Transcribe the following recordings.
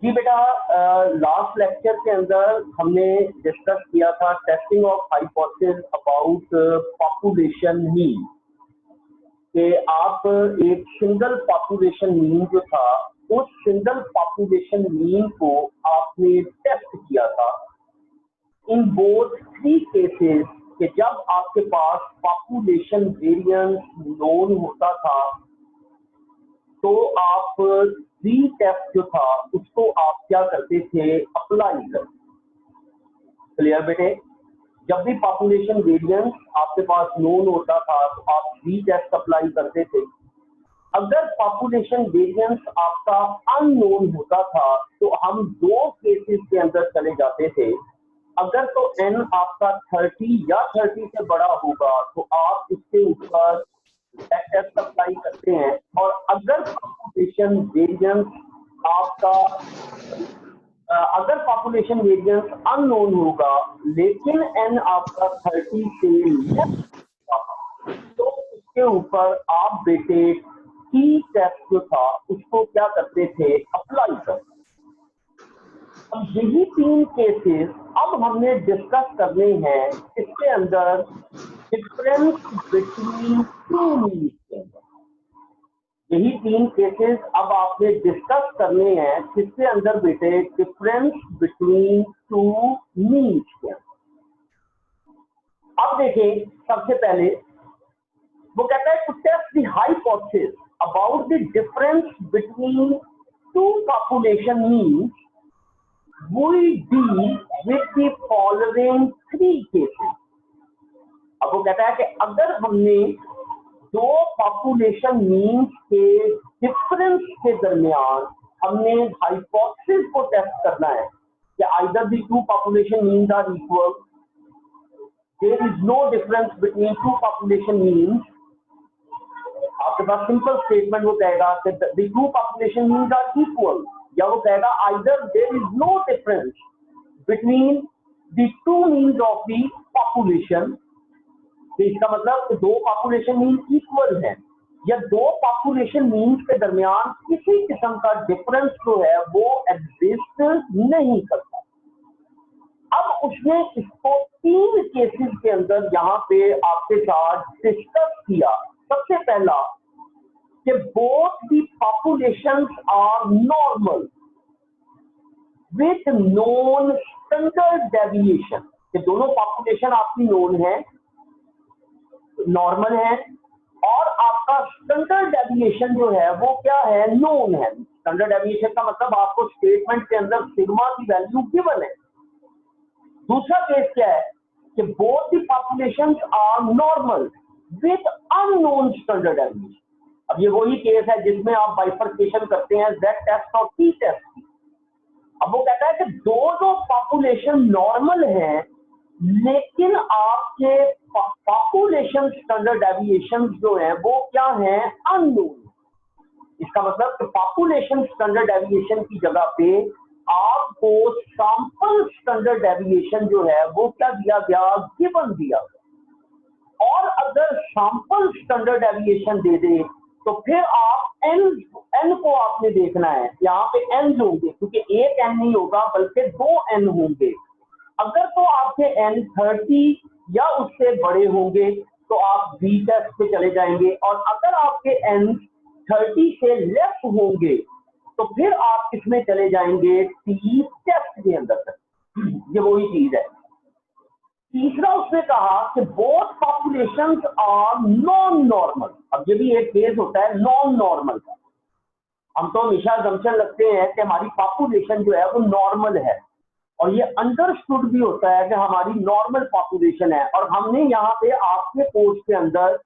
जी बेटा, last lecture के अंदर हमने डिस्कस किया था testing of hypothesis about population mean, कि आप एक सिंगल पॉपुलेशन मीन जो था उस सिंगल पॉपुलेशन मीन को आपने टेस्ट किया था इन बोथ थ्री केसेस, कि जब आपके पास पॉपुलेशन वेरिएंस नोन होता था तो आप री टेस्ट जो था उसको आप क्या करते थे, अप्लाई करते। क्लियर बेटे? जब भी पॉपुलेशन वेरिएंस आपके पास नोन होता था तो आप री टेस्ट अप्लाई करते थे। अगर पॉपुलेशन वेरिएंस आपका अननोन होता था तो हम दो केसेस के अंदर चले जाते थे। अगर तो n आपका 30 या 30 से बड़ा होगा तो आप इसके ऊपर टेस्ट अप्लाई करते हैं, और अगर पॉपुलेशन वेरिएंस आपका अगर पॉपुलेशन वेरिएंस अननोन होगा लेकिन n आपका 30 से लेस होगा तो उसके ऊपर आप बेटे टी टेस्ट जो था उसको क्या करते थे, अप्लाई करते। अब यही तीन केसेस अब हमने डिस्कस करने हैं इसके अंदर डिफरेंस बिटवीन टू मीन्स के अंदर। यही तीन केसेस अब आपने डिस्कस करने हैं किसके अंदर बेटे, डिफरेंस बिटवीन टू मीन्स के अंदर। अब देखें, सबसे पहले वो कहता है to test the hypothesis about the difference between two population means we deal with the following three cases। अब वो कहता है कि अगर हमने दो पॉपुलेशन मीन्स के डिफरेंस के दरमियान हमने हाइपोथेसिस को टेस्ट करना है कि either the two population means are equal, there is no difference between two population means, आपके पास सिंपल स्टेटमेंट वो कहेगा कि the two population means are equal, या वो कहेगा either there is no difference between the two means of the population. इसका मतलब दो पॉपुलेशन मीन इक्वल है या दो पॉपुलेशन मीन्स के दरमियान किसी किस्म का डिफरेंस जो है वो एग्जिस्ट नहीं करता। अब उसने इसको तीन केसेस के अंदर यहाँ पे आपके साथ डिस्कस किया। सबसे पहला कि both the populations are normal with known standard deviation, कि दोनों पॉपुलेशन आपकी नोन है, नॉर्मल है, और आपका स्टैंडर्ड डेविएशन जो है वो क्या है, नोन है। स्टैंडर्ड डेविएशन का मतलब आपको स्टेटमेंट के अंदर सिग्मा की वैल्यू गिवन है। दूसरा केस क्या है कि both the populations are normal with unknown standard deviation. अब ये वही केस है जिसमें आप बाइफर्केशन करते हैं Z टेस्ट और T टेस्ट की। अब वो कहता है कि दोनों पॉपुलेशन नॉर्मल है लेकिन आपके पॉपुलेशन स्टैंडर्ड डेविएशन जो है वो क्या है, अननोन। इसका मतलब पॉपुलेशन स्टैंडर्ड डेविएशन की जगह पे आपको सैंपल स्टैंडर्ड डेविएशन जो है वो क्या दिया गया, गिवन दिया गया। और अगर सैंपल स्टैंडर्ड डेविएशन दे दे तो फिर आप n को आपने देखना है। यहाँ पे n होंगे क्योंकि एक n नहीं होगा बल्कि दो n होंगे। अगर तो आपके n 30 या उससे बड़े होंगे तो आप V टेस्ट पे चले जाएंगे, और अगर आपके n 30 से लेस होंगे तो फिर आप इसमें चले जाएंगे T टेस्ट के अंदर तक। ये वही चीज है। तीसरा उसने कहा कि both populations are non normal. अब ये भी एक केस होता है नॉन नॉर्मल का। हम तो हमेशा असम्पशन लगते हैं कि हमारी पॉपुलेशन जो है वो नॉर्मल है, और ये अंडरस्टूड भी होता है कि हमारी नॉर्मल पॉपुलेशन है। और हमने यहाँ पे आपके कोर्स के अंदर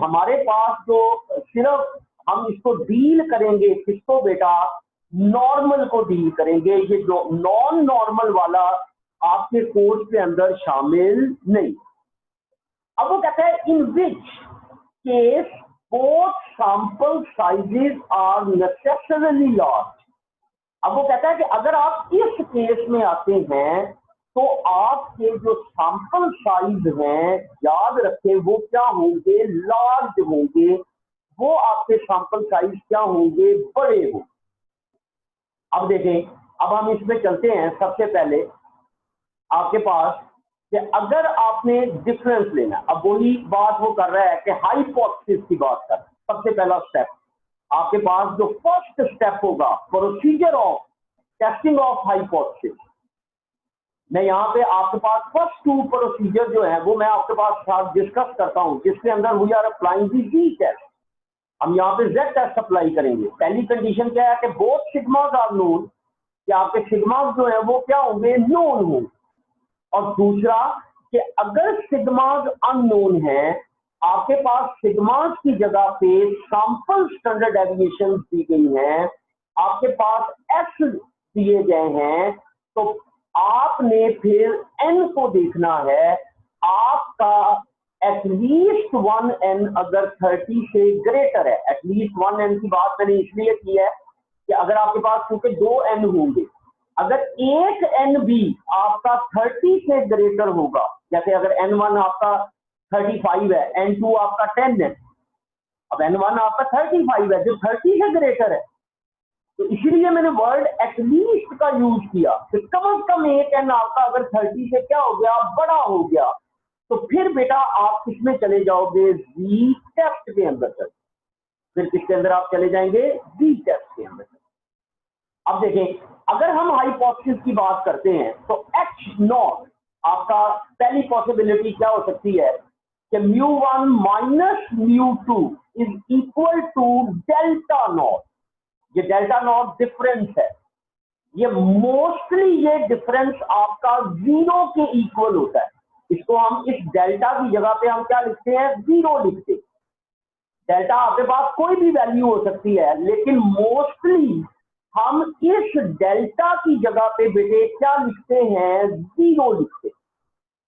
हमारे पास जो सिर्फ हम इसको डील करेंगे किसको बेटा, नॉर्मल को डील करेंगे। ये जो नॉन नॉर्मल वाला आपके कोर्स के अंदर शामिल नहीं। अब वो कहता है in which case both sample sizes are necessarily large. अब वो कहता है कि अगर आप इस केस में आते हैं तो आपके जो सैंपल साइज हैं, याद रखें वो क्या होंगे, लार्ज होंगे। वो आपके सैंपल साइज क्या होंगे, बड़े होंगे। अब देखें, अब हम इसमें चलते हैं। सबसे पहले आपके पास कि अगर आपने डिफरेंस लेना, अब वही बात वो कर रहा है कि हाइपोथेसिस की बात कर। सबसे पहला स्टेप आपके पास जो फर्स्ट स्टेप होगा, procedure of testing of hypothesis, मैं यहाँ पे आपके पास फर्स्ट टू प्रोसीजर जो है वो मैं आपके पास साथ डिस्कस करता हूँ, जिसके अंदर we are applying the Z test. हम यहाँ पे जेड टेस्ट अप्लाई करेंगे। पहली कंडीशन क्या है कि बोथ सिग्मास आर नोन, कि आपके सिग्मास जो है वो क्या होंगे, नोन होंगे। और दूसरा कि अगर सिग्मास अननोन है, आपके पास सिग्मास की जगह पे सैंपल स्टैंडर्ड डेविएशन दी गई हैं, आपके पास एक्स दिए गए हैं, तो आपने फिर एन को देखना है। आपका एटलीस्ट 1n अगर 30 से ग्रेटर है, एटलीस्ट 1n की बात मैंने इसलिए की है कि अगर आपके पास क्योंकि 2n होंगे, अगर एक एन भी आपका 30 से ग्रेटर होगा, जैसे अगर n1 आपका 35 है, n2 आपका 10 है, अब n1 आपका 35 है जो 30 से ग्रेटर है, तो इसीलिए मैंने वर्ड एटलीस्ट का यूज किया कि कम से कम एक एन आपका अगर 30 से क्या हो गया, बड़ा हो गया, तो फिर बेटा आप किसमें चले जाओगे, जी टेस्ट के अंदर चले। फिर किसके अंदर आप चले जाएंगे, जी टेस्ट के अंदर। अब देखें, अगर हम हाइपोथेसिस की बात करते हैं तो एच नॉट आपका पहली पॉसिबिलिटी क्या हो सकती है कि μ1 minus μ2 is equal to delta not. ये डेल्टा नॉट डिफरेंस है, ये मोस्टली ये डिफरेंस आपका 0 के इक्वल होता है। इसको हम इस डेल्टा की जगह पे हम क्या लिखते हैं, 0 लिखते हैं। डेल्टा आपके पास कोई भी वैल्यू हो सकती है, लेकिन मोस्टली हम इस डेल्टा की जगह पे बेटे क्या लिखते हैं, 0 लिखते हैं।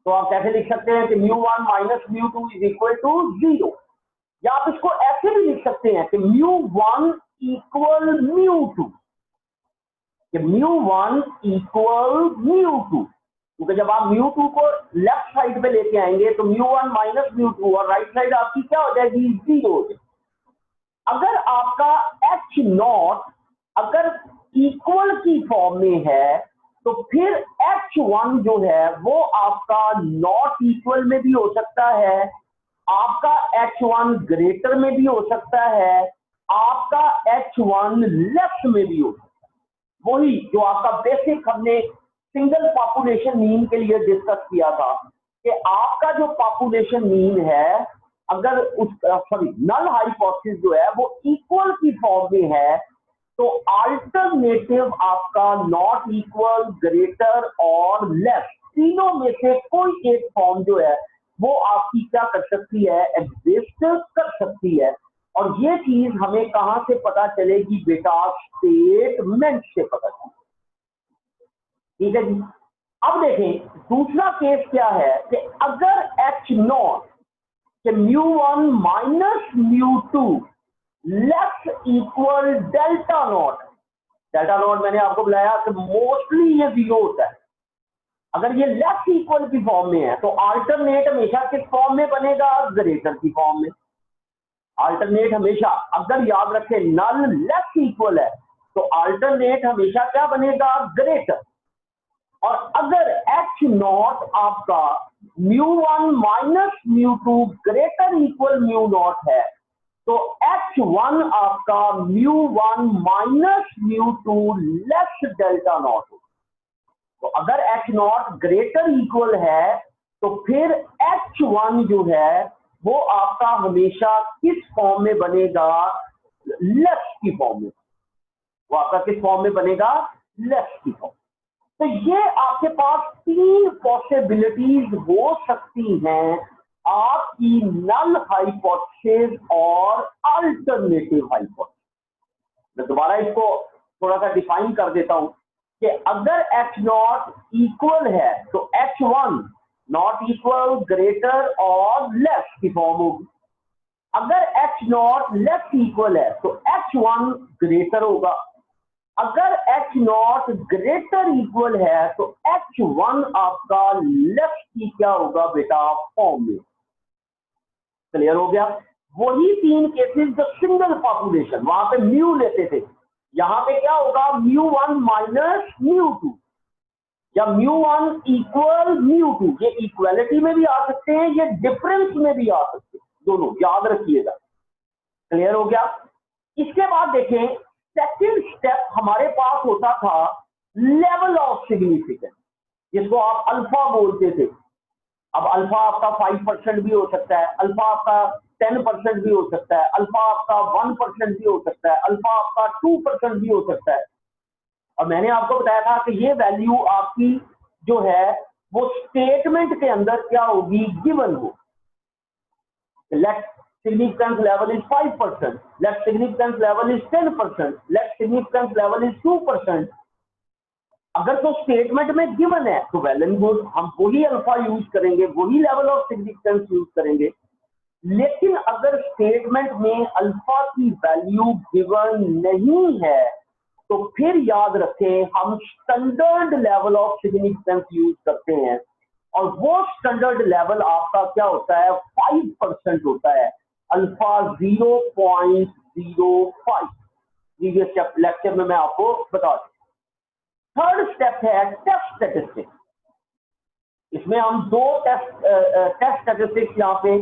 तो आप कैसे लिख सकते हैं कि μ1 माइनस μ2 इज इक्वल टू 0, या आप इसको ऐसे भी लिख सकते हैं कि μ1 इक्वल μ2, कि μ1 इक्वल μ2, क्योंकि जब आप μ2 को लेफ्ट साइड पे लेके आएंगे तो μ1 माइनस μ2 और राइट साइड आपकी क्या हो जाएगी, 0 हो जाएगी। अगर आपका एच नॉट अगर इक्वल की फॉर्म में है, तो फिर H1 जो है वो आपका नॉट इक्वल में भी हो सकता है, आपका H1 ग्रेटर में भी हो सकता है, आपका H1 लेस में भी हो सकता है। वही जो आपका बेसिक हमने सिंगल पॉपुलेशन मीन के लिए डिस्कस किया था कि आपका जो पॉपुलेशन मीन है, अगर उस नल हाइपोथेसिस जो है वो इक्वल की फॉर्म में है, तो अल्टरनेटिव आपका नॉट इक्वल, ग्रेटर और लेस, तीनों में से कोई एक फॉर्म जो है वो आपकी क्या कर सकती है, एग्जिस्ट कर सकती है। और ये चीज हमें कहां से पता चलेगी बेटा, स्टेटमेंट से पता चलेगी। ठीक है जी। अब देखें दूसरा केस क्या है कि अगर एच नॉट के μ1 minus μ2 less equal delta not, delta not मैंने आपको बताया कि मोस्टली ये 0 होता है। अगर ये लेस इक्वल की फॉर्म में है तो अल्टरनेट हमेशा किस फॉर्म में बनेगा, ग्रेटर की फॉर्म में। अल्टरनेट हमेशा, अगर याद रखें नल लेस इक्वल है तो अल्टरनेट हमेशा क्या बनेगा, ग्रेटर। और अगर एच नॉट आपका μ1 माइनस μ2 ग्रेटर इक्वल μ0 है, तो H1 आपका μ1 माइनस μ2 लेस डेल्टा नॉट हो। तो अगर H0 ग्रेटर इक्वल है तो फिर H1 जो है वो आपका हमेशा किस फॉर्म में बनेगा, लेस की फॉर्म में। वो आपका किस फॉर्म में बनेगा, लेस की फॉर्म। तो ये आपके पास 3 पॉसिबिलिटीज हो सकती हैं आपकी नल हाइपोथेसिस और अल्टरनेटिव हाइपोथेसिस। मैं दोबारा इसको थोड़ा सा डिफाइन कर देता हूं कि अगर H नॉट इक्वल है तो H1 नॉट इक्वल, ग्रेटर और लेस की फॉर्म होगी। अगर H नॉट लेस इक्वल है तो H1 ग्रेटर होगा। अगर H नॉट ग्रेटर इक्वल है तो H1 आपका लेस की क्या होगा बेटा, फॉर्म में। क्लियर हो गया। वही 3 केसेस जो सिंगल पॉपुलेशन, वहां पे म्यू लेते थे, यहां पे क्या होगा, μ1 माइनस μ2 या μ1 इक्वल μ2। ये इक्वालिटी में भी आ सकते हैं, ये डिफरेंस में भी आ सकते हैं, दोनों याद रखिएगा। क्लियर हो गया। इसके बाद देखें, सेकंड स्टेप हमारे पास होता था लेवल ऑफ सिग्निफिकेंस, जिसको आप अल्फा बोलते थे। अब अल्फा आपका 5% भी हो सकता है, अल्फा आपका 10% भी हो सकता है, अल्फा आपका 1% भी हो सकता है, अल्फा आपका 2% भी हो सकता है। और मैंने आपको बताया था कि ये वैल्यू आपकी जो है वो स्टेटमेंट के अंदर क्या होगी, गिवन हो। Let significance level is 5%, let significance level is 10%, let significance level is 2%। अगर तो स्टेटमेंट में गिवन है तो वेल एंड गुड, हम वही अल्फा यूज करेंगे, वही लेवल ऑफ सिग्निफिकेंस यूज करेंगे। लेकिन अगर स्टेटमेंट में अल्फा की वैल्यू गिवन नहीं है तो फिर याद रखें हम standard level of significance use करते हैं, और वो स्टैंडर्ड लेवल आपका क्या होता है, 5% होता है, अल्फा 0.05। प्रीवियस लेक्चर में मैं आपको बता दूं। थर्ड स्टेप है टेस्ट स्टैटिस्टिक्स। इसमें हम दो टेस्ट स्टैटिस्टिक्स यहाँ पे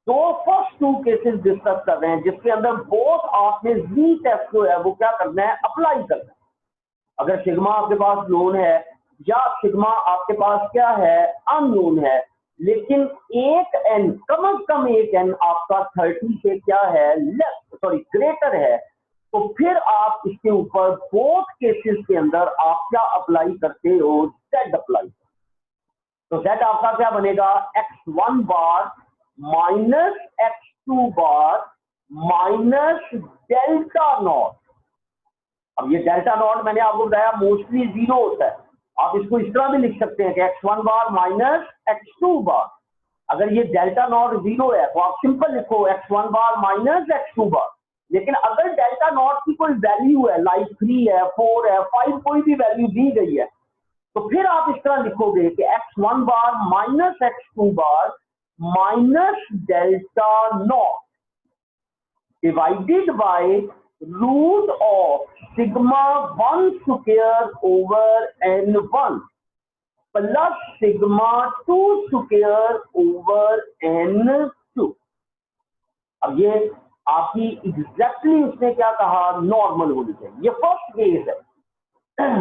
दो फर्स्ट टू केसेस डिस्कस कर रहे हैं, जिसके अंदर बोथ आपने जी टेस्ट जो है वो क्या करना है, अप्लाई करना है। अगर सिग्मा आपके पास नोन है या सिग्मा आपके पास क्या है, अननोन है, लेकिन एक एन, कम से कम एक एन आपका 30 से क्या है, ग्रेटर है, तो फिर आप इसके ऊपर बोथ केसेस के अंदर आप क्या अप्लाई करते हो, जेड अप्लाई। तो जेड आपका क्या बनेगा, x1 bar minus x2 bar minus delta not. अब ये डेल्टा नॉट मैंने आपको बताया मोस्टली 0 होता है, आप इसको इस तरह भी लिख सकते हैं कि x1 बार माइनस x2 बार। अगर ये डेल्टा नॉट 0 है तो आप सिंपल लिखो x1 बार माइनस x2 बार। लेकिन अगर डेल्टा नॉट की कोई वैल्यू है, लाइक 3 है, 4 है, 5, कोई भी वैल्यू दी गई है, तो फिर आप इस तरह लिखोगे कि x1 bar minus x2 bar minus delta not divided by root of sigma 1 square over n1 plus sigma 2 square over n2। अब ये आपकी एग्जैक्टली उसने क्या कहा, नॉर्मल होनी चाहिए। ये फर्स्ट केस है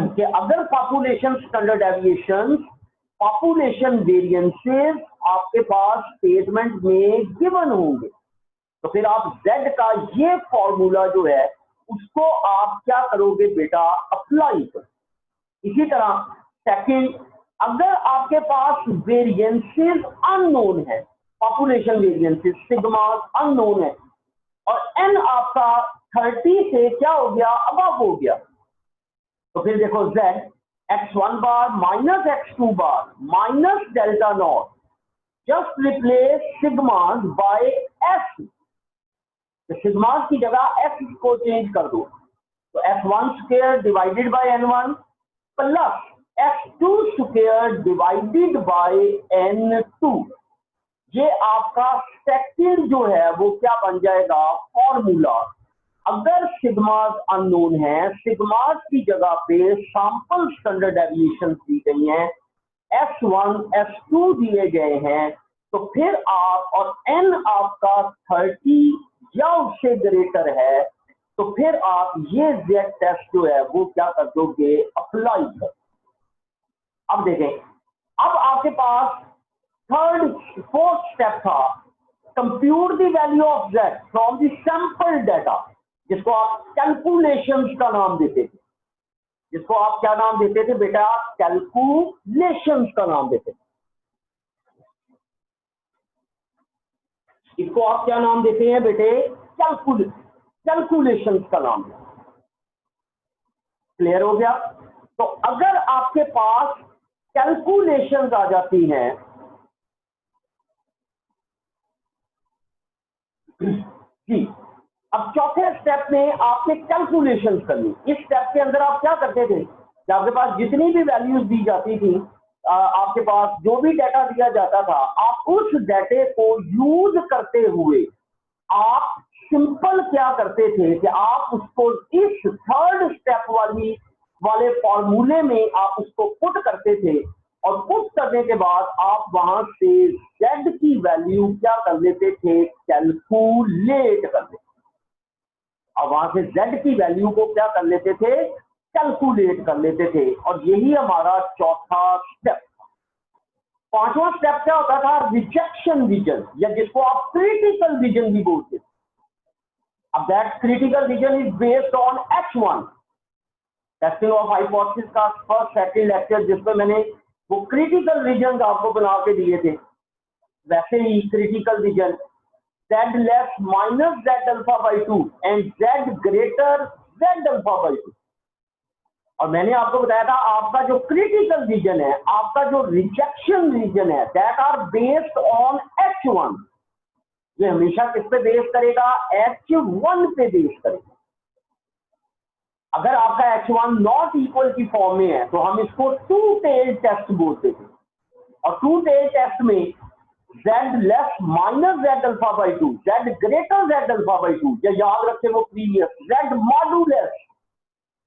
कि अगर population standard deviation, population variances आपके पास स्टेटमेंट में गिवन होंगे, तो फिर आप z का ये फॉर्मूला जो है उसको आप क्या करोगे बेटा, अप्लाई करो। इसी तरह सेकंड, अगर आपके पास वेरिएंसेस अननोन है, पॉपुलेशन वेरिएंसेस सिग्मा अननोन है और n आपका 30 से क्या हो गया, अबव हो गया, तो फिर देखो z x1 bar minus x2 bar minus delta not, just replace sigmas by s। Sigmas की जगह s को चेंज कर दो, तो f1 square divided by n1 plus f2 square divided by n2। ये आपका सेकंड जो है वो क्या बन जाएगा, फॉर्मूला। अगर सिग्मास अननोन है, सिग्मास की जगह पे सैंपल स्टैंडर्ड डेविएशन दी गई हैं, s1 s2 दिए गए हैं, तो फिर आप और n आपका 30 या उससे ग्रेटर है, तो फिर आप ये z टेस्ट जो है वो क्या कर दोगे, अप्लाई कर। अब देखें, अब आपके पास फोर्थ स्टेप था, compute the value of z from the sample data, जिसको आप कैलकुलेशंस का नाम देते थे। जिसको आप क्या नाम देते थे बेटा, कैलकुलेशंस का नाम देते थे। इसको आप क्या नाम देते हैं बेटे, कैलकुलेशंस का नाम। क्लियर हो गया। तो अगर आपके पास कैलकुलेशंस आ जाती हैं, जी, अब चौथे स्टेप में आपने कैलकुलेशन करनी। इस स्टेप के अंदर आप क्या करते थे कि आपके पास जितनी भी वैल्यूज दी जाती थी, आपके पास जो भी डाटा दिया जाता था, आप उस डाटे को यूज करते हुए आप सिंपल क्या करते थे कि आप उसको इस थर्ड स्टेप वाले फॉर्मूले में आप उसको पुट करते थे, और पुट करने के बाद आप वहां से z की वैल्यू क्या कर लेते थे, कैलकुलेट कर लेते, और वहां से z की वैल्यू को क्या कर लेते थे, कैलकुलेट कर लेते थे। और यही हमारा चौथा स्टेप। पांचवा स्टेप क्या होता था, रिजेक्शन रीजन, या जिसको आप क्रिटिकल रीजन भी बोलते थे। अब that critical reason is based on H1, testing of hypothesis का फर्स्ट सेकंड लेक्चर, जिसमें मैंने वो क्रिटिकल रीजन आपको बना के दिए थे। वैसे ही critical region z less minus z alpha by 2 and z greater z alpha by 2। और मैंने आपको बताया था आपका जो क्रिटिकल रीजन है, आपका जो रिजेक्शन रीजन है, that are based on H1। ये हमेशा किस पे बेस करेगा, H1 पे बेस करेगा। अगर आपका H1 नॉट इक्वल की फॉर्म में है तो हम इसको टू टेल टेस्ट बोलते थे। और टू टेल टेस्ट में z less minus z alpha by 2, z greater z alpha by 2, या याद रखें वो प्रीवियस z मॉडुलस,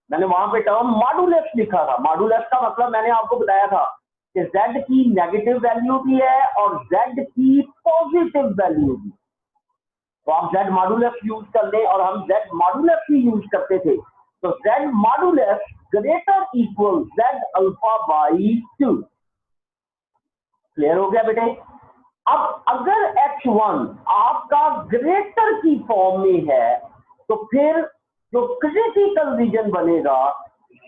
मैंने वहां पे टर्म मॉडुलस लिखा था। मॉडुलस का मतलब मैंने आपको बताया था कि z की नेगेटिव वैल्यू भी है और z की पॉजिटिव वैल्यू भी। तो आप z मॉडुलस यूज कर लें, और हम z मॉडुलस ही यूज करते थे। तो z modulus greater equal z alpha by 2। Clear हो गया बेटे। अब अगर H1 आपका ग्रेटर की फॉर्म में है तो फिर जो क्रिटिकल रीजन बनेगा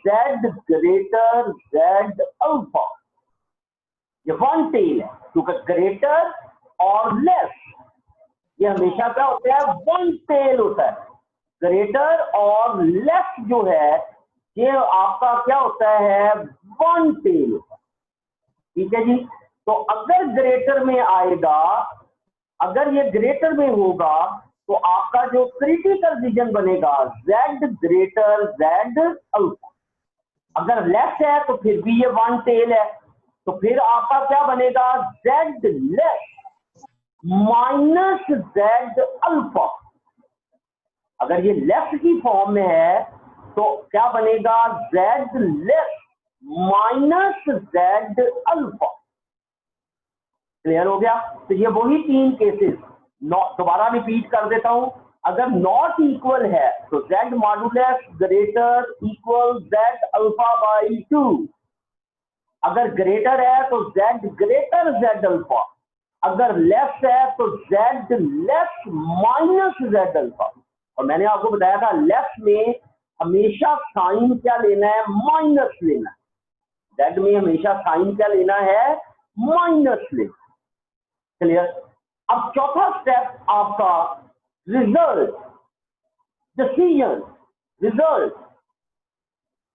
z ग्रेटर z अल्फा। ये वन टेल है, क्योंकि ग्रेटर और लेस ये हमेशा क्या होता है, वन टेल होता है। ग्रेटर और लेस जो है ये आपका क्या होता है, वन टेल होता है। ठीक है जी। तो अगर ग्रेटर में आएगा, अगर ये ग्रेटर में होगा तो आपका जो क्रिटिकल रीजन बनेगा z ग्रेटर z अल्फा। अगर लेस है तो फिर भी ये वन टेल है, तो फिर आपका क्या बनेगा, z less minus z alpha. अगर ये लेस की फॉर्म में है तो क्या बनेगा, z less minus z alpha. Clear हो गया। तो ये वही तीन केसेस, दोबारा रिपीट कर देता हूं। अगर नॉट इक्वल है तो z modulus greater equal z alpha by 2। अगर ग्रेटर है तो z ग्रेटर z अल्फा। अगर लेस है तो z less minus z alpha. और मैंने आपको बताया था लेस में हमेशा साइन क्या लेना है, माइनस लेना है। z में हमेशा साइन क्या लेना है, माइनस लेना। क्लियर। अब चौथा स्टेप आपका रिजल्ट, डिसीजन, रिजल्ट।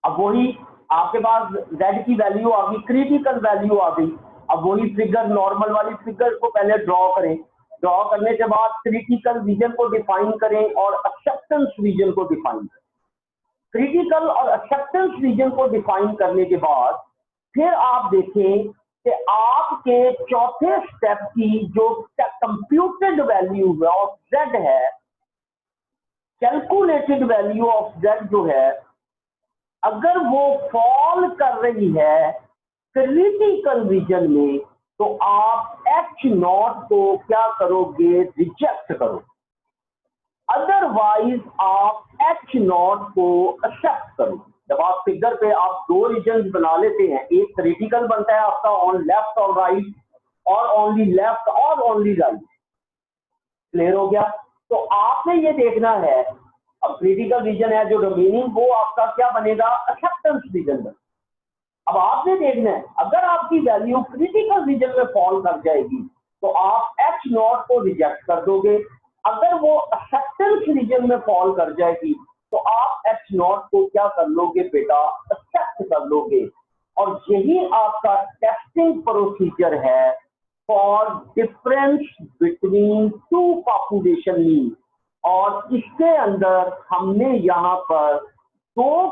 अब वही आपके पास z की वैल्यू आ गई, क्रिटिकल वैल्यू आ गई। अब वही फिगर, नॉर्मल वाली फिगर को पहले ड्रॉ करें। ड्रॉ करने के बाद क्रिटिकल रीजन को डिफाइन करें और एक्सेप्टेंस रीजन को डिफाइन करें। क्रिटिकल और एक्सेप्टेंस रीजन को डिफाइन करने के बाद फिर आप देखें कि आपके चौथे स्टेप की जो कंप्यूटेड वैल्यू ऑफ z है, कैलकुलेटेड वैल्यू ऑफ z जो है, अगर वो फॉल कर रही है क्रिटिकल रीजन में तो आप H0 को क्या करोगे, रिजेक्ट करोगे। अदरवाइज आप H0 को एक्सेप्ट करोगे। जब आप फिगर पे आप दो रीजन बना लेते हैं, एक क्रिटिकल बनता है आपका ऑन लेफ्ट और राइट, और ओनली लेफ्ट और ओनली राइट। क्लियर हो गया। तो आपने ये देखना है, अब क्रिटिकल रीजन है जो रिमेनिंग, वो आपका क्या बनेगा, एक्सेप्टेंस रीजन बनेगा। अब आपने देखना है अगर आपकी वैल्यू क्रिटिकल रीजन में फॉल कर जाएगी तो आप H0 को रिजेक्ट कर दोगे। अगर वो एक्सेप्टेंस रीजन में फॉल कर जाएगी तो आप H0 को क्या कर लोगे बेटा, एक्सेप्ट कर लोगे। और यही आपका टेस्टिंग प्रोसीजर है for difference between two population mean. और इसके अंदर हमने यहां पर दो